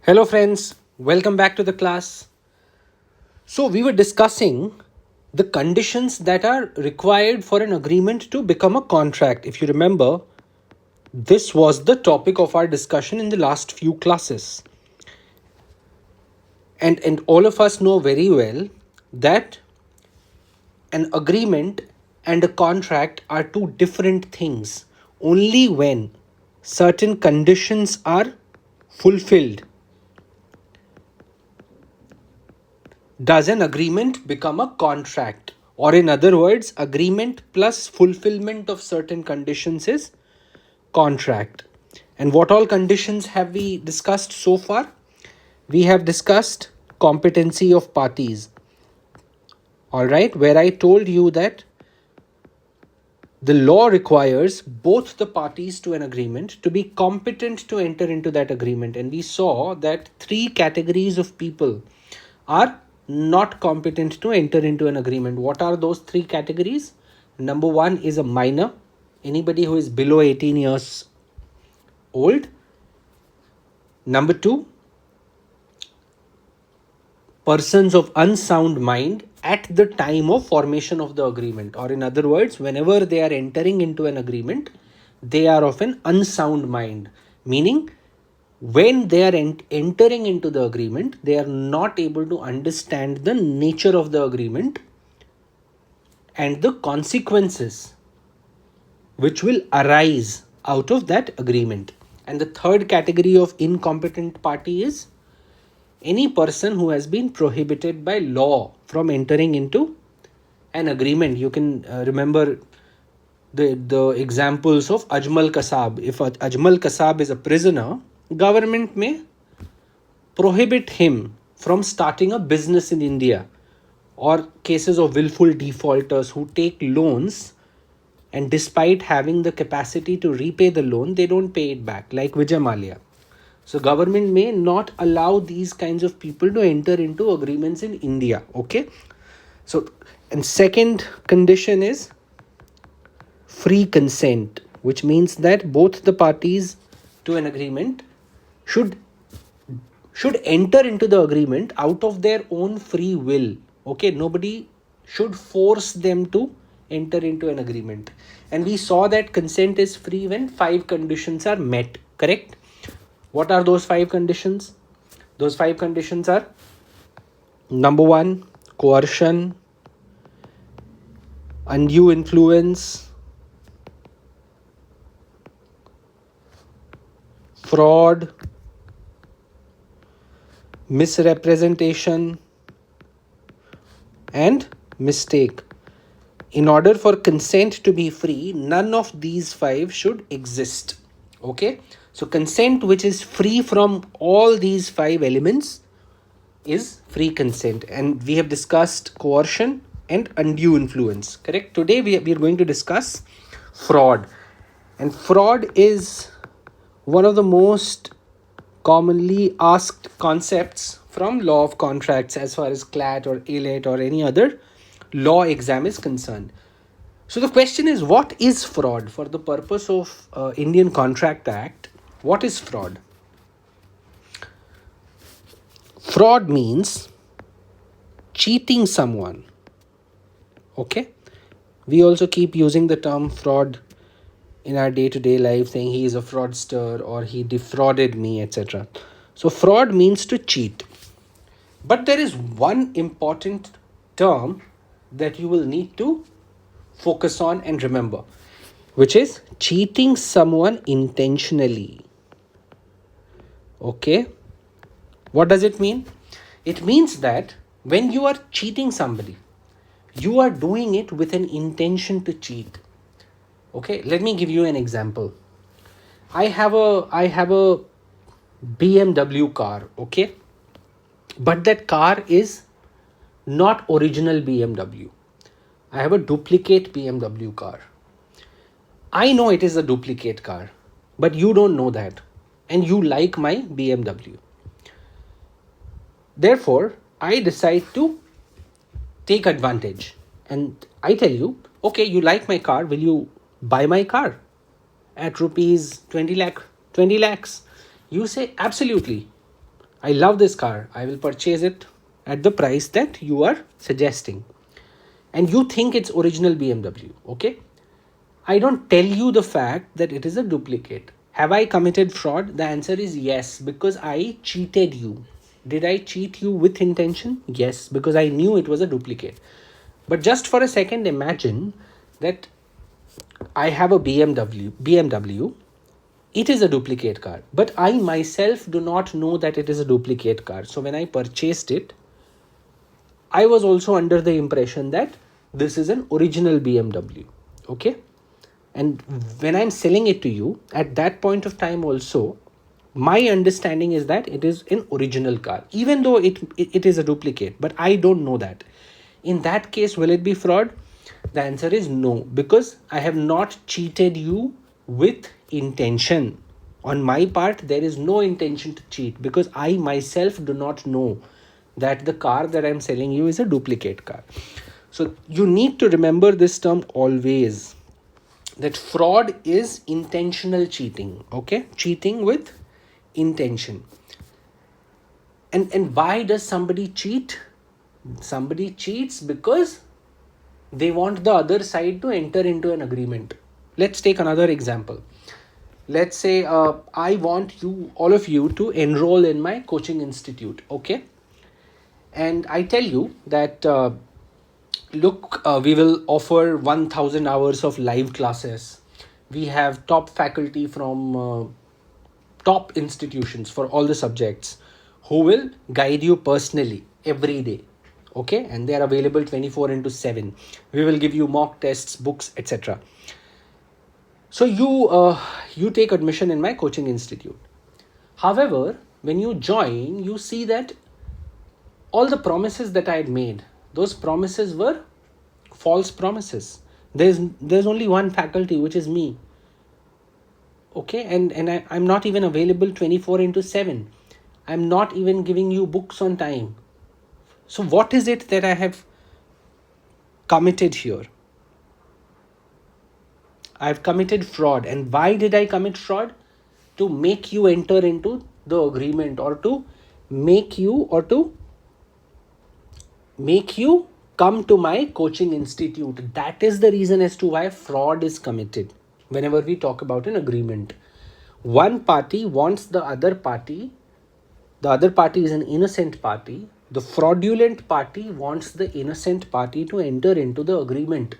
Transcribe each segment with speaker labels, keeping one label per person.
Speaker 1: Hello, friends. Welcome back to the class. So, we were discussing the conditions that are required for an agreement to become a contract. If you remember, this was the topic of our discussion in the last few classes. And all of us know very well that an agreement and a contract are two different things. Only when certain conditions are fulfilled does an agreement become a contract, or in other words, agreement plus fulfillment of certain conditions is contract. And what all conditions have we discussed so far? We have discussed competency of parties, all right, where I told you that the law requires both the parties to an agreement to be competent to enter into that agreement. And we saw that three categories of people are not competent to enter into an agreement. What are those three categories? Number one is a minor, anybody who is below 18 years old. Number two, persons of unsound mind at the time of formation of the agreement, or in other words, whenever they are entering into an agreement, they are of an unsound mind, meaning when they are entering into the agreement, they are not able to understand the nature of the agreement and the consequences which will arise out of that agreement. And the third category of incompetent party is any person who has been prohibited by law from entering into an agreement. You can remember the examples of Ajmal Kasab. If Ajmal Kasab is a prisoner, government may prohibit him from starting a business in India, or cases of willful defaulters who take loans and despite having the capacity to repay the loan, they don't pay it back, like Vijay Mallya. So government may not allow these kinds of people to enter into agreements in India. Okay. So, and second condition is free consent, which means that both the parties to an agreement should enter into the agreement out of their own free will. Okay, nobody should force them to enter into an agreement. And we saw that consent is free when 5 conditions are met, correct? What are those 5 conditions? Those 5 conditions are: number 1, coercion, undue influence, fraud, misrepresentation, and mistake. In order for consent to be free, none of these 5 should exist. Okay, so consent which is free from all these 5 elements is free consent. And we have discussed coercion and undue influence, correct? Today we are going to discuss fraud. And fraud is one of the most commonly asked concepts from law of contracts as far as CLAT or ALET or any other law exam is concerned. So the question is, what is fraud? For the purpose of Indian Contract Act, what is fraud? Fraud means cheating someone. Okay? We also keep using the term fraud in our day-to-day life, saying he is a fraudster or he defrauded me, etc. So fraud means to cheat. But there is one important term that you will need to focus on and remember, which is cheating someone intentionally. Okay? What does it mean? It means that when you are cheating somebody, you are doing it with an intention to cheat. Okay, let me give you an example. I have a BMW car, okay? But that car is not original BMW. I have a duplicate BMW car. I know it is a duplicate car, but you don't know that. And you like my BMW. Therefore, I decide to take advantage. And I tell you, okay, you like my car, will you buy my car at rupees 20 lakhs? You say, absolutely. I love this car. I will purchase it at the price that you are suggesting. And you think it's original BMW, okay? I don't tell you the fact that it is a duplicate. Have I committed fraud? The answer is yes, because I cheated you. Did I cheat you with intention? Yes, because I knew it was a duplicate. But just for a second, imagine that I have a BMW. It is a duplicate car, but I myself do not know that it is a duplicate car. So when I purchased it, I was also under the impression that this is an original BMW. Okay. And when I'm selling it to you, at that point of time also, my understanding is that it is an original car, even though it is a duplicate, but I don't know that. In that case, will it be fraud? The answer is no, because I have not cheated you with intention. On my part, there is no intention to cheat, because I myself do not know that the car that I'm selling you is a duplicate car. So you need to remember this term always, that fraud is intentional cheating. Okay, cheating with intention. And why does somebody cheat? Somebody cheats because they want the other side to enter into an agreement. Let's take another example. Let's say I want you, all of you, to enroll in my coaching institute. Okay, and I tell you that look, we will offer 1000 hours of live classes. We have top faculty from top institutions for all the subjects who will guide you personally every day. Okay, and they are available 24/7. We will give you mock tests, books, etc. So you take admission in my coaching institute. However, when you join, you see that all the promises that I had made, those promises were false promises. There's only one faculty, which is me. Okay, and I'm not even available 24/7. I'm not even giving you books on time. So what is it that I have committed here? I've committed fraud. And why did I commit fraud? To make you enter into the agreement, or to make you come to my coaching institute. That is the reason as to why fraud is committed. Whenever we talk about an agreement, one party wants the other party is an innocent party. The fraudulent party wants the innocent party to enter into the agreement.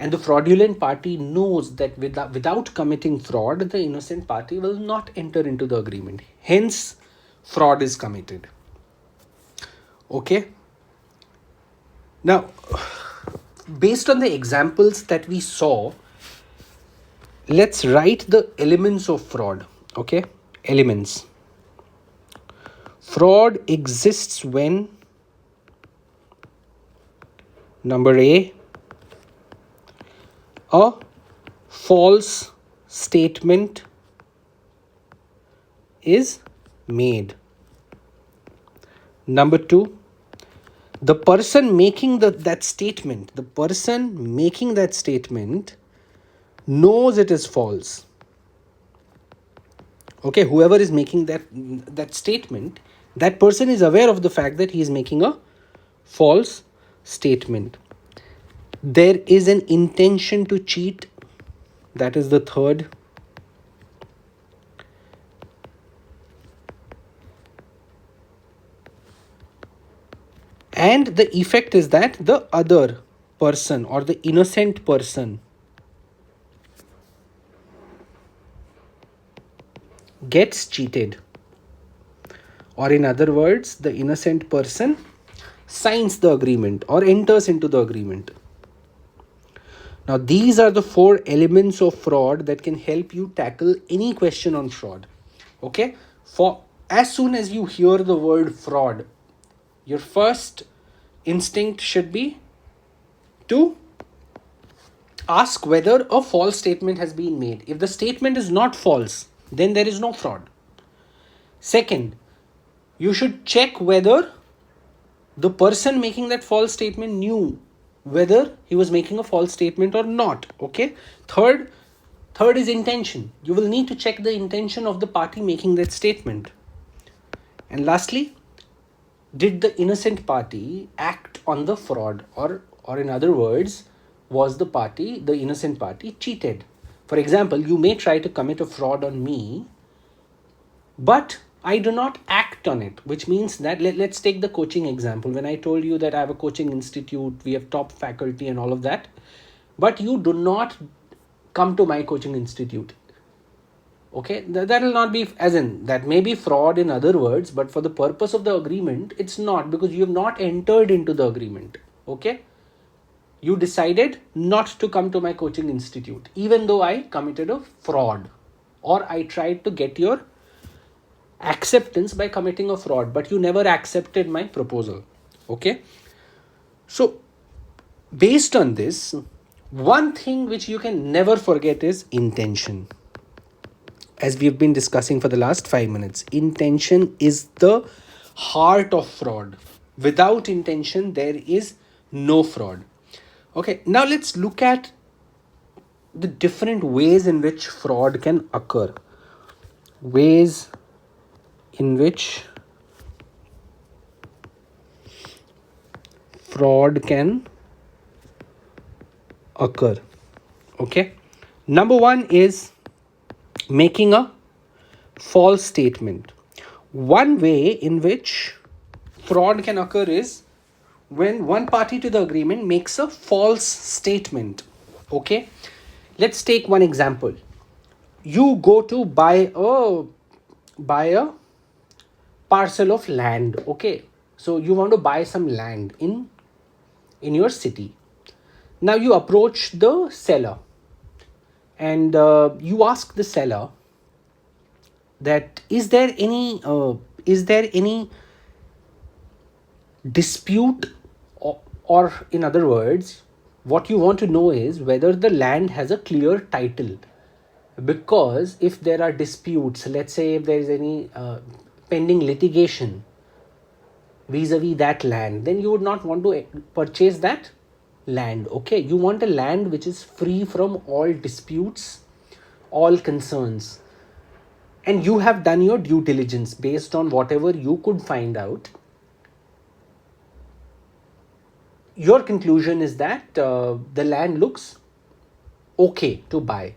Speaker 1: And the fraudulent party knows that without committing fraud, the innocent party will not enter into the agreement. Hence, fraud is committed. Okay. Now, based on the examples that we saw, let's write the elements of fraud. Okay. Elements. Fraud exists when, number A, a false statement is made. Number 2, the person making that statement knows it is false. Okay, whoever is making that statement, that person is aware of the fact that he is making a false statement. There is an intention to cheat. That is the third. And the effect is that the other person, or the innocent person, gets cheated. Or in other words, the innocent person signs the agreement or enters into the agreement. Now, these are the 4 elements of fraud that can help you tackle any question on fraud. Okay? For as soon as you hear the word fraud, your first instinct should be to ask whether a false statement has been made. If the statement is not false, then there is no fraud. Second, you should check whether the person making that false statement knew whether he was making a false statement or not. Okay. Third is intention. You will need to check the intention of the party making that statement. And lastly, did the innocent party act on the fraud, or in other words, was the innocent party cheated? For example, you may try to commit a fraud on me, but I do not act on it, which means that let's take the coaching example. When I told you that I have a coaching institute, we have top faculty and all of that, but you do not come to my coaching institute. Okay, that will not be, as in, that may be fraud in other words, but for the purpose of the agreement, it's not, because you have not entered into the agreement. Okay, you decided not to come to my coaching institute, even though I committed a fraud, or I tried to get your acceptance by committing a fraud, but you never accepted my proposal. Okay, so based on this, one thing which you can never forget is intention. As we've been discussing for the last 5 minutes, intention is the heart of fraud. Without intention, there is no fraud. Okay, now let's look at the different ways in which fraud can occur. Ways in which fraud can occur. Okay, number one is making a false statement. One way in which fraud can occur is when one party to the agreement makes a false statement. Okay, let's take one example. You go to buy a parcel of land. Okay, so you want to buy some land in your city. Now you approach the seller, and you ask the seller that is there any dispute, or in other words, what you want to know is whether the land has a clear title. Because if there are disputes, let's say if there is any pending litigation vis-a-vis that land, then you would not want to purchase that land. Okay, you want a land which is free from all disputes, all concerns, and you have done your due diligence based on whatever you could find out. Your conclusion is that the land looks okay to buy,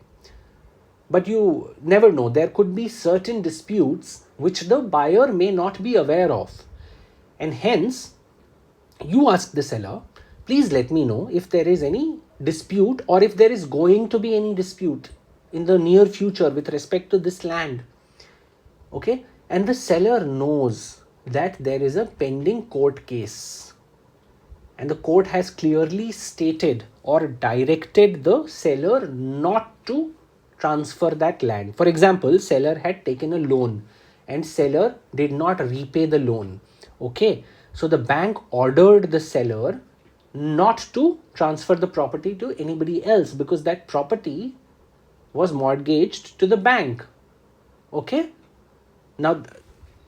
Speaker 1: but you never know, there could be certain disputes which the buyer may not be aware of, and hence you ask the seller, please let me know if there is any dispute, or if there is going to be any dispute in the near future with respect to this land. Okay, and the seller knows that there is a pending court case, and the court has clearly stated or directed the seller not to transfer that land. For example, seller had taken a loan and seller did not repay the loan. Okay, so the bank ordered the seller not to transfer the property to anybody else, because that property was mortgaged to the bank. Okay, now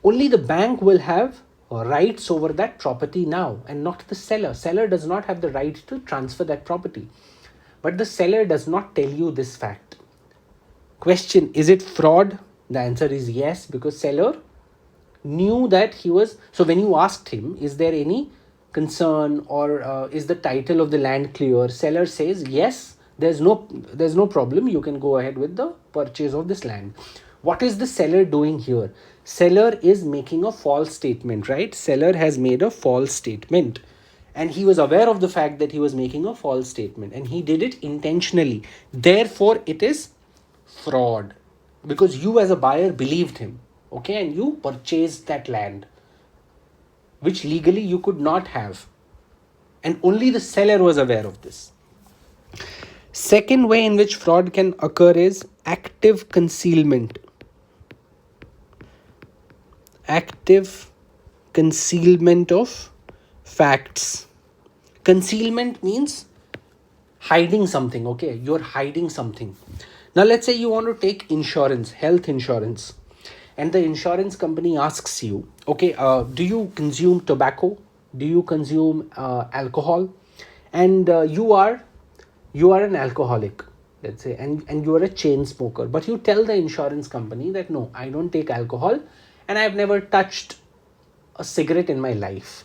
Speaker 1: only the bank will have rights over that property now, and not the seller. Seller does not have the right to transfer that property, but the seller does not tell you this fact. Question, is it fraud? The answer is yes, because seller knew that he was. So when you asked him, is there any concern, or is the title of the land clear, seller says yes, there's no problem, you can go ahead with the purchase of this land. What is the seller doing here? Seller is making a false statement, right? Seller has made a false statement, and he was aware of the fact that he was making a false statement, and he did it intentionally. Therefore it is fraud, because you as a buyer believed him. Okay, and you purchased that land, which legally you could not have, and only the seller was aware of this. Second way in which fraud can occur is active concealment. Active concealment of facts. Concealment means hiding something. Okay, you're hiding something. Now let's say you want to take insurance, health insurance, and the insurance company asks you, okay, do you consume tobacco, do you consume alcohol, and you are an alcoholic, let's say, and you are a chain smoker, but you tell the insurance company that no, I don't take alcohol and I've never touched a cigarette in my life.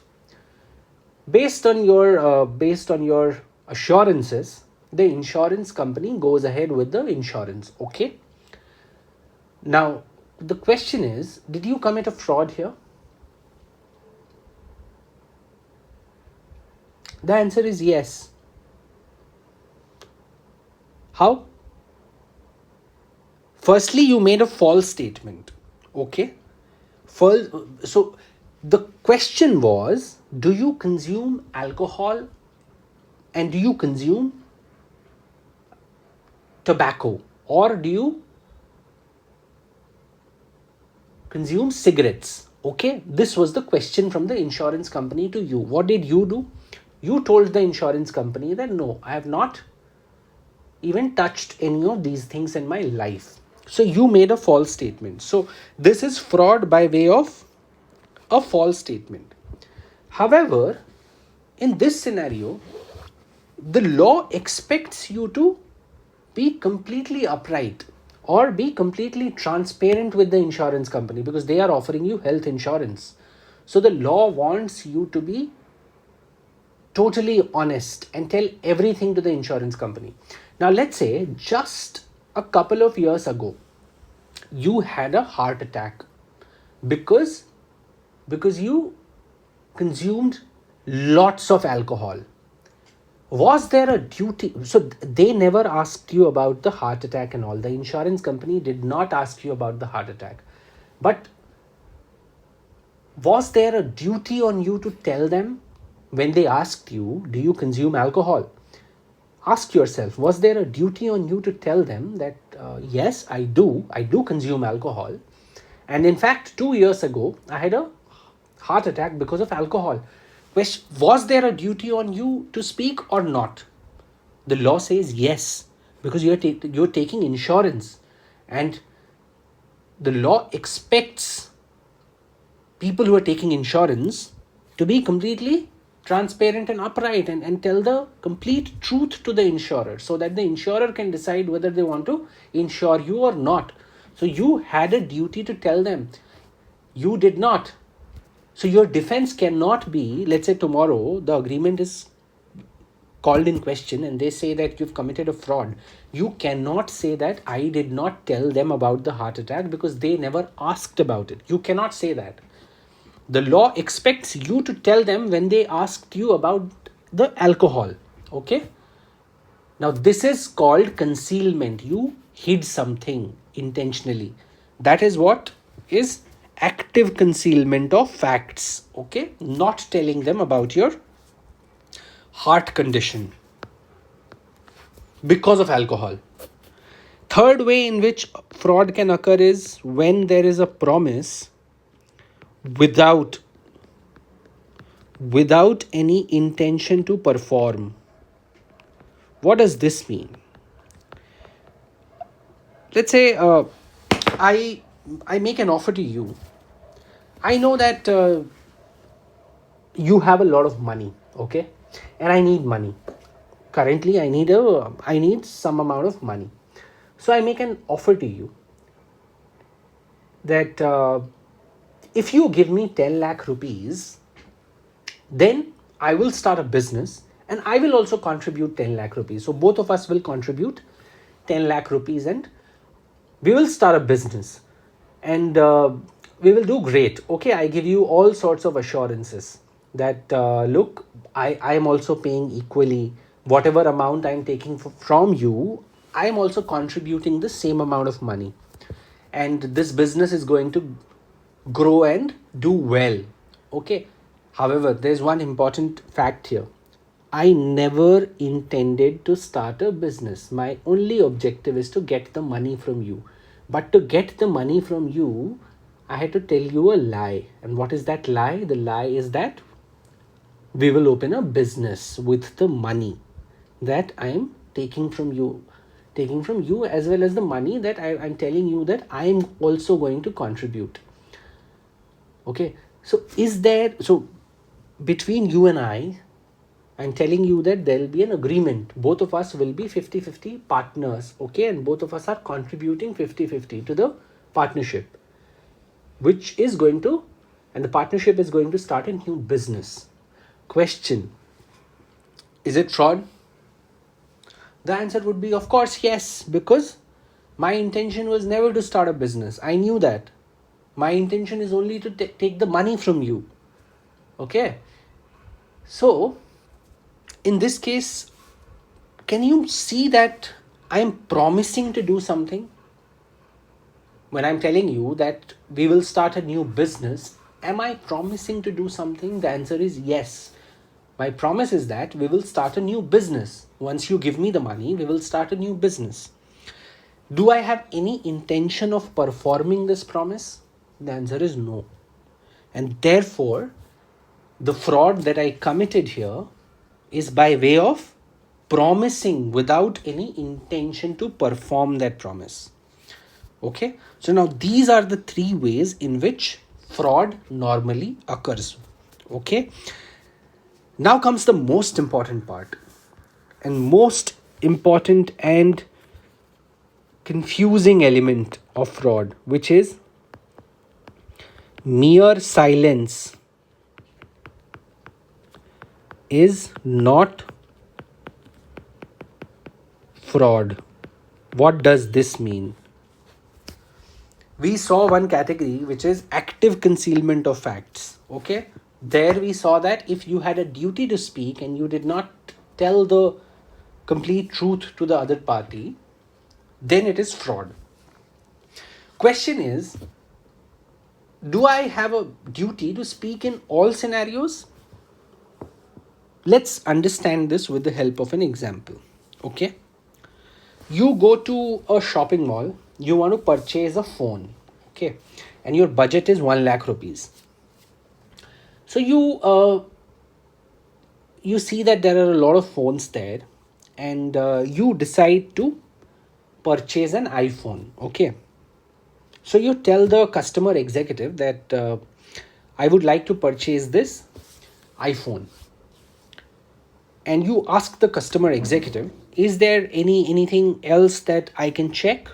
Speaker 1: Based on your assurances, the insurance company goes ahead with the insurance. Okay. Now the question is, did you commit a fraud here? The answer is yes. How? Firstly, you made a false statement. Okay. So the question was, do you consume alcohol and do you consume tobacco, or do you consume cigarettes? Okay, this was the question from the insurance company to you. What did you do? You told the insurance company that no, I have not even touched any of these things in my life. So you made a false statement. So this is fraud by way of a false statement. However, in this scenario, the law expects you to be completely upright or be completely transparent with the insurance company, because they are offering you health insurance. So the law wants you to be totally honest and tell everything to the insurance company. Now, let's say just a couple of years ago, you had a heart attack because you consumed lots of alcohol. Was there a duty? So they never asked you about the heart attack and all. The insurance company did not ask you about the heart attack. But was there a duty on you to tell them when they asked you, do you consume alcohol? Ask yourself, was there a duty on you to tell them that, yes, I do consume alcohol. And in fact, 2 years ago, I had a heart attack because of alcohol. Was there a duty on you to speak or not? The law says yes, because you're taking insurance, and the law expects people who are taking insurance to be completely transparent and upright and tell the complete truth to the insurer, so that the insurer can decide whether they want to insure you or not. So you had a duty to tell them. You did not. So your defense cannot be, let's say tomorrow the agreement is called in question and they say that you've committed a fraud. You cannot say that I did not tell them about the heart attack because they never asked about it. You cannot say that. The law expects you to tell them when they asked you about the alcohol. Okay. Now this is called concealment. You hid something intentionally. That is what is active concealment of facts. Okay. Not telling them about your heart condition because of alcohol. Third way in which fraud can occur is when there is a promise without any intention to perform. What does this mean? Let's say I make an offer to you. I know that you have a lot of money, okay, and I need money. Currently, I need some amount of money. So I make an offer to you that if you give me 10 lakh rupees, then I will start a business and I will also contribute 10 lakh rupees. So both of us will contribute 10 lakh rupees and we will start a business and we will do great. Okay, I give you all sorts of assurances that look, I am also paying equally. Whatever amount I am taking from you, I am also contributing the same amount of money. And this business is going to grow and do well. Okay. However, there's one important fact here. I never intended to start a business. My only objective is to get the money from you. But to get the money from you, I had to tell you a lie. And what is that lie? The lie is that we will open a business with the money that I am taking from you as well as the money that I'm telling you that I am also going to contribute. Okay. So between you and I'm telling you that there will be an agreement. Both of us will be 50-50 partners. Okay. And both of us are contributing 50-50 to the partnership, which is going to and the partnership is going to start a new business. Question: is it fraud? The answer would be, of course, yes, because my intention was never to start a business. I knew that. My intention is only to take the money from you. Okay. So, in this case, can you see that I am promising to do something? When I'm telling you that we will start a new business, am I promising to do something? The answer is yes. My promise is that we will start a new business. Once you give me the money, we will start a new business. Do I have any intention of performing this promise? The answer is no. And therefore, the fraud that I committed here is by way of promising without any intention to perform that promise. Okay, so now these are the three ways in which fraud normally occurs. Okay, now comes the most important part, and most important and confusing element of fraud, which is mere silence is not fraud. What does this mean? We saw one category which is active concealment of facts. Okay, there we saw that if you had a duty to speak and you did not tell the complete truth to the other party, then it is fraud. Question is, do I have a duty to speak in all scenarios? Let's understand this with the help of an example. Okay, you go to a shopping mall, you want to purchase a phone. Okay, and your budget is 1 lakh rupees. So you see that there are a lot of phones there, and you decide to purchase an iPhone. Okay, so you tell the customer executive that I would like to purchase this iPhone, and you ask the customer executive, is there anything else that I can check?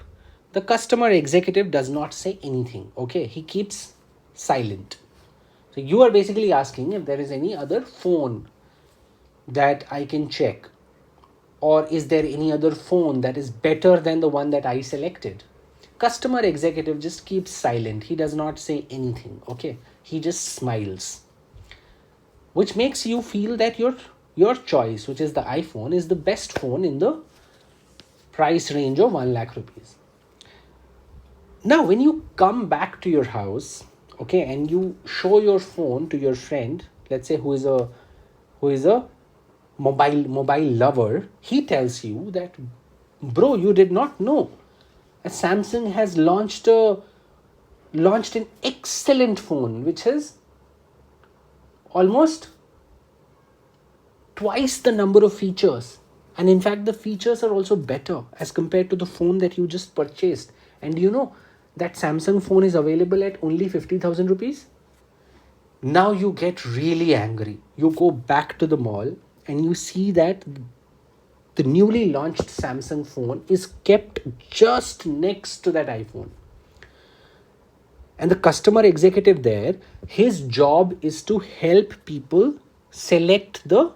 Speaker 1: The customer executive does not say anything. Okay, he keeps silent. So you are basically asking if there is any other phone that I can check, or is there any other phone that is better than the one that I selected? Customer executive just keeps silent. He does not say anything. Okay, he just smiles, which makes you feel that your choice, which is the iPhone, is the best phone in the price range of 1 lakh rupees. Now when you come back to your house, okay, and you show your phone to your friend, let's say who is a mobile lover, he tells you that, bro, you did not know Samsung has launched an excellent phone which has almost twice the number of features, and in fact the features are also better as compared to the phone that you just purchased. And you know that Samsung phone is available at only 50,000 rupees. Now you get really angry. You go back to the mall and you see that the newly launched Samsung phone is kept just next to that iPhone. And the customer executive there, his job is to help people select the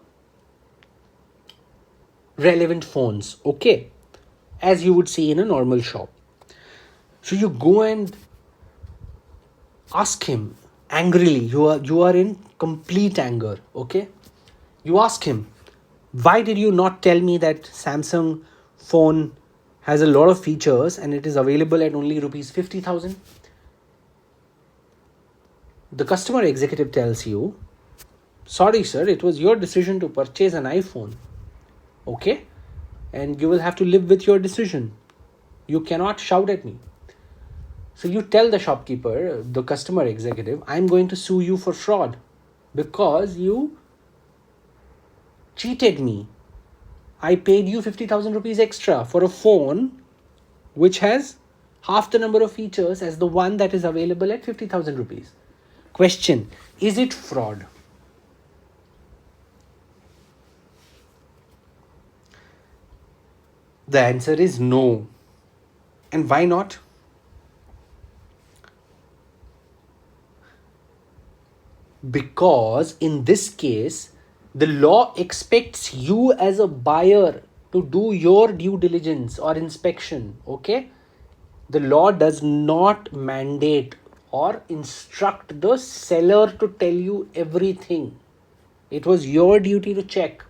Speaker 1: relevant phones, okay, as you would see in a normal shop. So you go and ask him angrily, you are in complete anger. Okay, you ask him, why did you not tell me that Samsung phone has a lot of features and it is available at only rupees 50,000? The customer executive tells you, sorry sir, it was your decision to purchase an iPhone. Okay, and you will have to live with your decision. You cannot shout at me. So you tell the shopkeeper, the customer executive, I'm going to sue you for fraud because you cheated me. I paid you 50,000 rupees extra for a phone which has half the number of features as the one that is available at 50,000 rupees. Question, is it fraud? The answer is no. And why not? Because in this case, the law expects you as a buyer to do your due diligence or inspection. Okay? The law does not mandate or instruct the seller to tell you everything. It was your duty to check.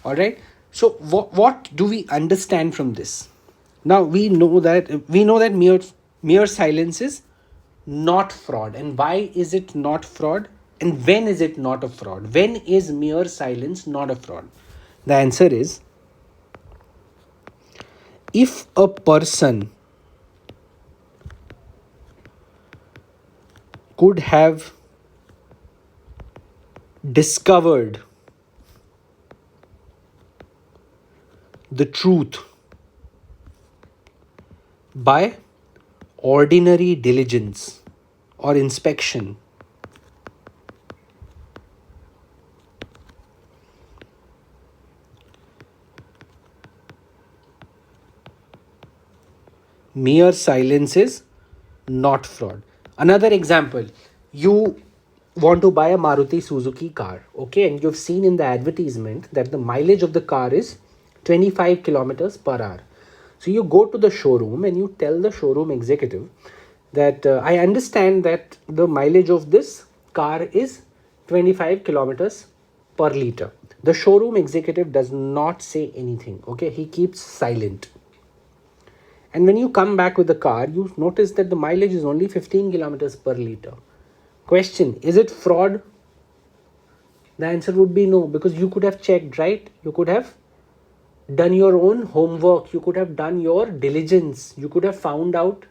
Speaker 1: All right. So what do we understand from this? Now we know that mere silence is not fraud. And why is it not fraud? And when is it not a fraud? When is mere silence not a fraud? The answer is, if a person could have discovered the truth by ordinary diligence or inspection, mere silence is not fraud. Another example, you want to buy a Maruti Suzuki car, okay, and you've seen in the advertisement that the mileage of the car is 25 kilometers per hour. So you go to the showroom and you tell the showroom executive that I understand that the mileage of this car is 25 kilometers per liter. The showroom executive does not say anything, okay, he keeps silent. And when you come back with the car, you notice that the mileage is only 15 kilometers per liter. Question, is it fraud? The answer would be no, because you could have checked, right? You could have done your own homework. You could have done your diligence. You could have found out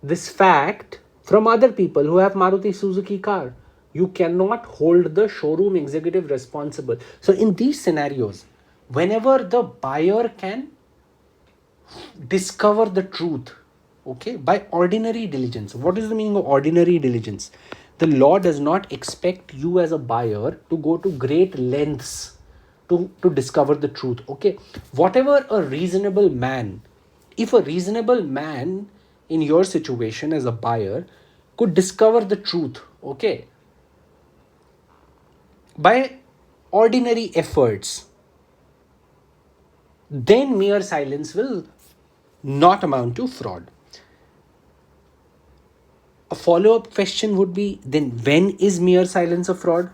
Speaker 1: this fact from other people who have Maruti Suzuki car. You cannot hold the showroom executive responsible. So in these scenarios, whenever the buyer can discover the truth, okay, by ordinary diligence. What is the meaning of ordinary diligence? The law does not expect you as a buyer to go to great lengths to discover the truth, okay. Whatever a reasonable man, if a reasonable man in your situation as a buyer could discover the truth, okay, by ordinary efforts, then mere silence will not amount to fraud. A follow-up question would be, then when is mere silence a fraud?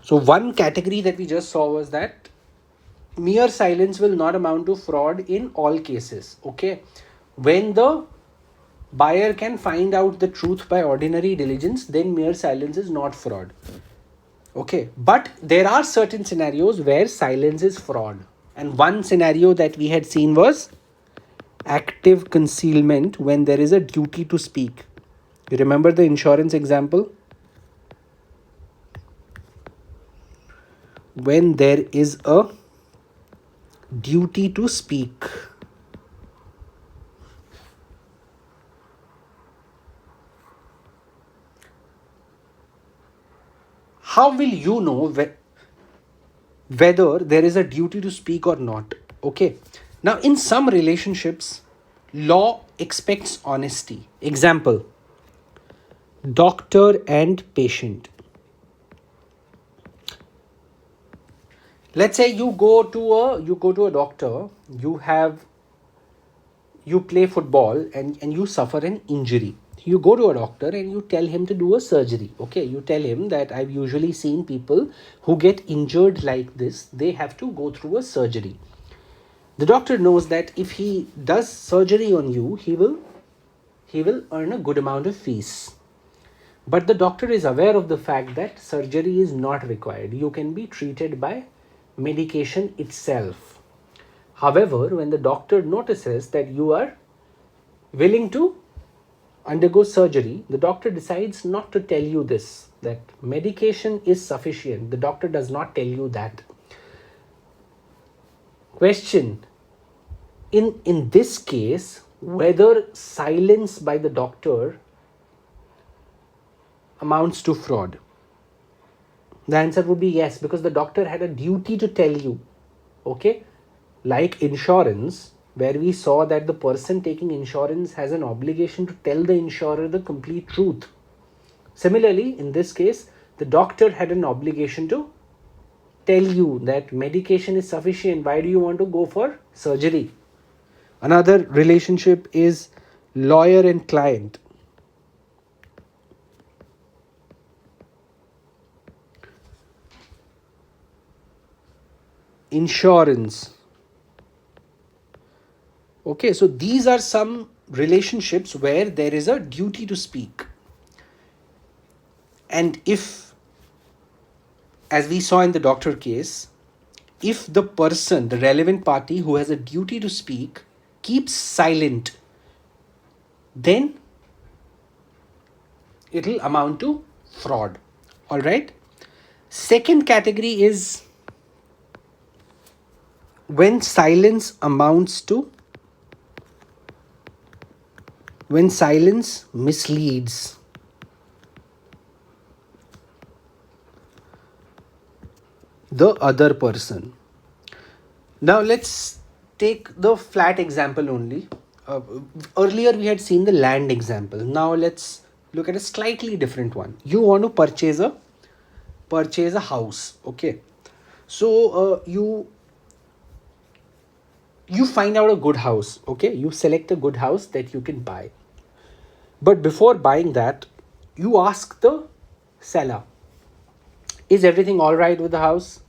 Speaker 1: So one category that we just saw was that mere silence will not amount to fraud in all cases, okay. When the buyer can find out the truth by ordinary diligence, then mere silence is not fraud, okay. But there are certain scenarios where silence is fraud, and one scenario that we had seen was active concealment, when there is a duty to speak. You remember the insurance example? When there is a duty to speak, how will you know whether there is a duty to speak or not, okay. Now in some relationships, law expects honesty. Example, doctor and patient. Let's say you go to a doctor, you play football and you suffer an injury. You go to a doctor and you tell him to do a surgery, okay. You tell him that I've usually seen people who get injured like this, they have to go through a surgery. The doctor knows that if he does surgery on you, he will earn a good amount of fees. But the doctor is aware of the fact that surgery is not required. You can be treated by medication itself. However, when the doctor notices that you are willing to undergo surgery, the doctor decides not to tell you this, that medication is sufficient. The doctor does not tell you that. Question, in this case, whether silence by the doctor amounts to fraud? The answer would be yes, because the doctor had a duty to tell you. Okay, like insurance, where we saw that the person taking insurance has an obligation to tell the insurer the complete truth. Similarly, in this case, the doctor had an obligation to tell you that medication is sufficient. Why do you want to go for surgery? Another relationship is lawyer and client. Insurance. Okay, so these are some relationships where there is a duty to speak. And if, as we saw in the doctor case, if the person, the relevant party who has a duty to speak, keeps silent, then it will amount to fraud. All right. Second category is when silence misleads. The other person. Now let's take the flat example only. Earlier we had seen the land example. Now let's look at a slightly different one. You want to purchase a house. Okay, so you find out a good house. Okay, you select a good house that you can buy. But before buying that, you ask the seller, is everything all right with the house?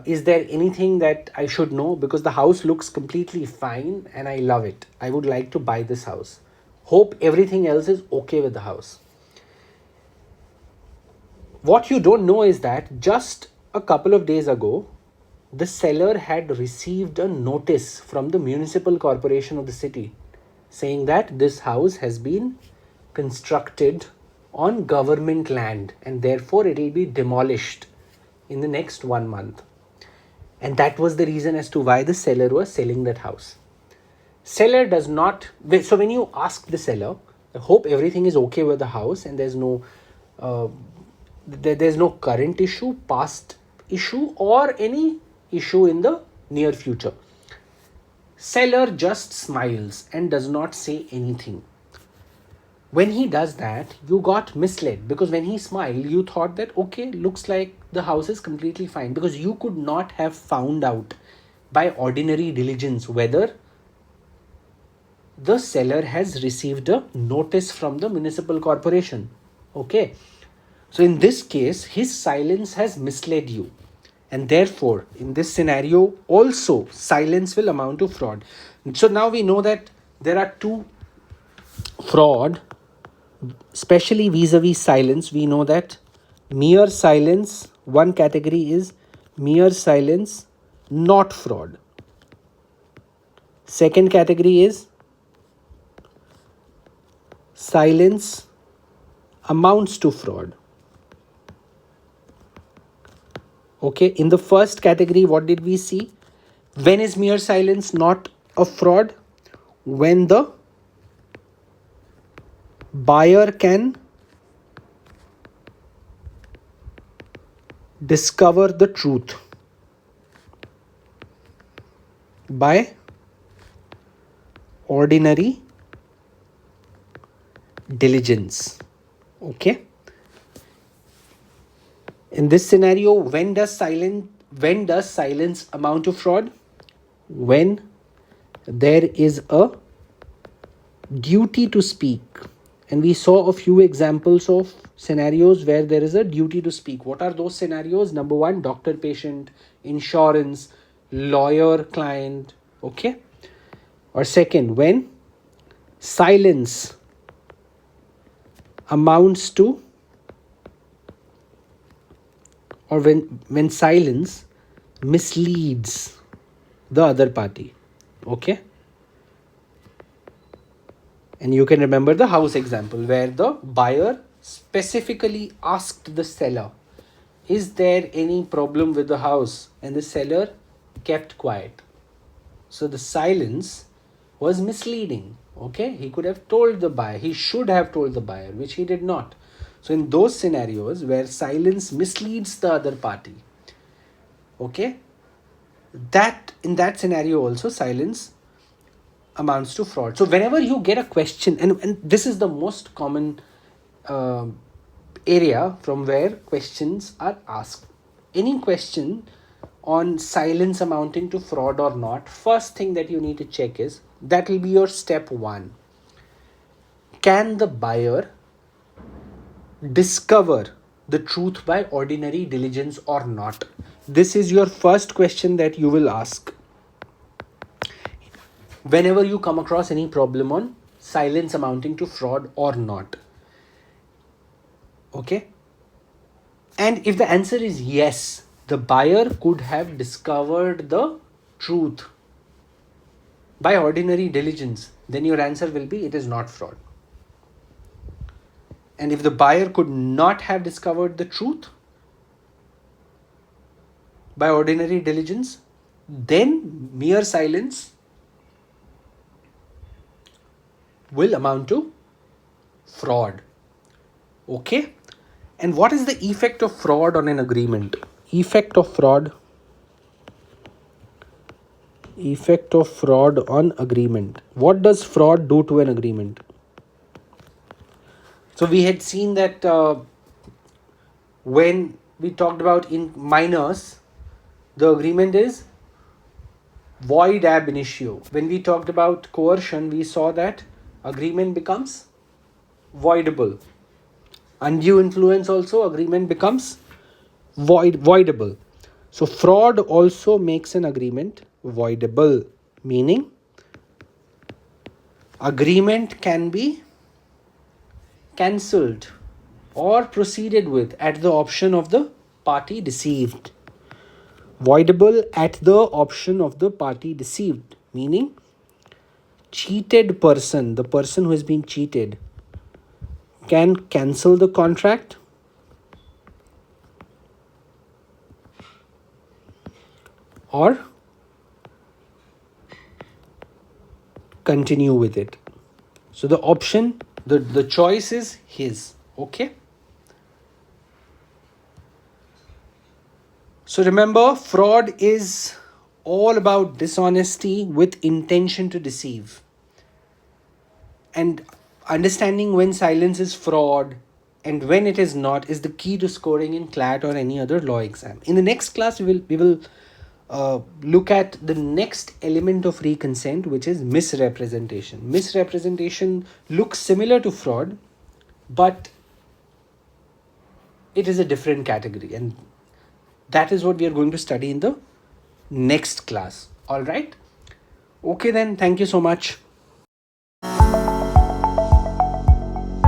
Speaker 1: Is there anything that I should know? Because the house looks completely fine and I love it. I would like to buy this house. Hope everything else is okay with the house. What you don't know is that just a couple of days ago, the seller had received a notice from the municipal corporation of the city saying that this house has been constructed on government land and therefore it will be demolished in the next 1 month. And that was the reason as to why the seller was selling that house. Seller does not. So when you ask the seller, I hope everything is okay with the house and there's no current issue, past issue, or any issue in the near future. Seller just smiles and does not say anything. When he does that, you got misled, because when he smiled, you thought that, okay, looks like the house is completely fine, because you could not have found out by ordinary diligence whether the seller has received a notice from the municipal corporation. Okay. So in this case, his silence has misled you. And therefore, in this scenario, also silence will amount to fraud. So now we know that there are two fraud, especially vis-a-vis silence. We know that mere silence, one category is mere silence, not fraud. Second category is silence amounts to fraud. Okay, in the first category, what did we see? When is mere silence not a fraud? When the buyer can discover the truth by ordinary diligence. Okay. In this scenario, when does silence amount to fraud? When there is a duty to speak. And we saw a few examples of scenarios where there is a duty to speak. What are those scenarios? Number one, doctor patient, insurance, lawyer client. Okay. Or second, when silence amounts to, or when silence misleads the other party. Okay. And you can remember the house example where the buyer specifically asked the seller, is there any problem with the house? And the seller kept quiet. So the silence was misleading. Okay. He could have told the buyer, he should have told the buyer, which he did not. So in those scenarios where silence misleads the other party, okay, that in that scenario also silence amounts to fraud. So whenever you get a question, and this is the most common uh, area from where questions are asked. Any question on silence amounting to fraud or not, first thing that you need to check is, that will be your step one. Can the buyer discover the truth by ordinary diligence or not? This is your first question that you will ask whenever you come across any problem on silence amounting to fraud or not. Okay? And if the answer is yes, the buyer could have discovered the truth by ordinary diligence, then your answer will be it is not fraud. And if the buyer could not have discovered the truth by ordinary diligence, then mere silence will amount to fraud. Okay? And what is the effect of fraud on an agreement? Effect of fraud on agreement. What does fraud do to an agreement? So we had seen that when we talked about in minors, the agreement is void ab initio. When we talked about coercion, we saw that agreement becomes voidable. Undue influence also, agreement becomes voidable. So fraud also makes an agreement voidable, meaning agreement can be cancelled or proceeded with at the option of the party deceived. Voidable at the option of the party deceived, meaning cheated person, the person who has been cheated, can cancel the contract or continue with it. So the option, the choice is his. Okay? So remember, fraud is all about dishonesty with intention to deceive. And understanding when silence is fraud and when it is not is the key to scoring in CLAT or any other law exam. In the next class, we will look at the next element of reconsent, which is misrepresentation. Misrepresentation looks similar to fraud, but it is a different category, and that is what we are going to study in the next class. All right? Okay then, thank you so much.